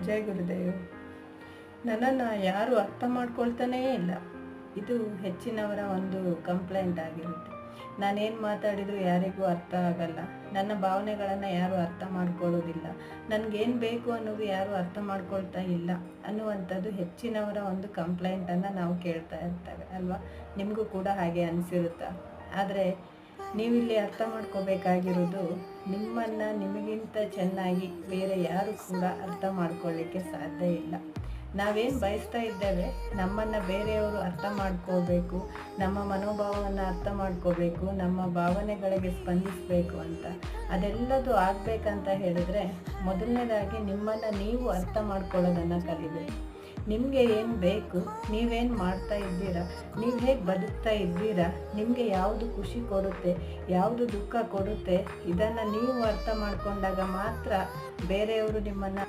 ಜೈ ಗುರುದೇವ್. ನನ್ನನ್ನು ಯಾರು ಅರ್ಥ ಮಾಡ್ಕೊಳ್ತಾನೇ ಇಲ್ಲ. ಇದು ಹೆಚ್ಚಿನವರ ಒಂದು ಕಂಪ್ಲೇಂಟ್ ಆಗಿರುತ್ತೆ. ನಾನೇನು ಮಾತಾಡಿದರೂ ಯಾರಿಗೂ ಅರ್ಥ ಆಗಲ್ಲ, ನನ್ನ ಭಾವನೆಗಳನ್ನು ಯಾರು ಅರ್ಥ ಮಾಡ್ಕೊಳ್ಳೋದಿಲ್ಲ, ನನಗೇನು ಬೇಕು ಅನ್ನೋದು ಯಾರು ಅರ್ಥ ಮಾಡ್ಕೊಳ್ತಾ ಇಲ್ಲ ಅನ್ನುವಂಥದ್ದು ಹೆಚ್ಚಿನವರ ಒಂದು ಕಂಪ್ಲೇಂಟನ್ನು ನಾವು ಕೇಳ್ತಾ ಇರ್ತೇವೆ ಅಲ್ವಾ. ನಿಮಗೂ ಕೂಡ ಹಾಗೆ ಅನಿಸಿರುತ್ತಾ? ಆದರೆ ನೀವಿಲ್ಲಿ ಅರ್ಥ ಮಾಡ್ಕೋಬೇಕಾಗಿರೋದು, ನಿಮ್ಮನ್ನು ನಿಮಗಿಂತ ಚೆನ್ನಾಗಿ ಬೇರೆ ಯಾರು ಕೂಡ ಅರ್ಥ ಮಾಡ್ಕೊಳ್ಳಿಕ್ಕೆ ಸಾಧ್ಯ ಇಲ್ಲ. ನಾವೇನು ಬಯಸ್ತಾ ಇದ್ದೇವೆ, ನಮ್ಮನ್ನು ಬೇರೆಯವರು ಅರ್ಥ ಮಾಡ್ಕೋಬೇಕು, ನಮ್ಮ ಮನೋಭಾವವನ್ನು ಅರ್ಥ ಮಾಡ್ಕೋಬೇಕು, ನಮ್ಮ ಭಾವನೆಗಳಿಗೆ ಸ್ಪಂದಿಸಬೇಕು ಅಂತ, ಅದೆಲ್ಲದು ಆಗಬೇಕಂತ ಹೇಳಿದರೆ ಮೊದಲನೇದಾಗಿ ನಿಮ್ಮನ್ನು ನೀವು ಅರ್ಥ ಮಾಡ್ಕೊಳ್ಳೋದನ್ನು ಕಲಿಬೇಕು. ನಿಮಗೆ ಏನು ಬೇಕು, ನೀವೇನು ಮಾಡ್ತಾ ಇದ್ದೀರಾ, ನೀವು ಹೇಗೆ ಬದುಕ್ತಾ ಇದ್ದೀರಾ, ನಿಮಗೆ ಯಾವುದು ಖುಷಿ ಕೊಡುತ್ತೆ, ಯಾವುದು ದುಃಖ ಕೊಡುತ್ತೆ, ಇದನ್ನು ನೀವು ಅರ್ಥ ಮಾಡಿಕೊಂಡಾಗ ಮಾತ್ರ ಬೇರೆಯವರು ನಿಮ್ಮನ್ನು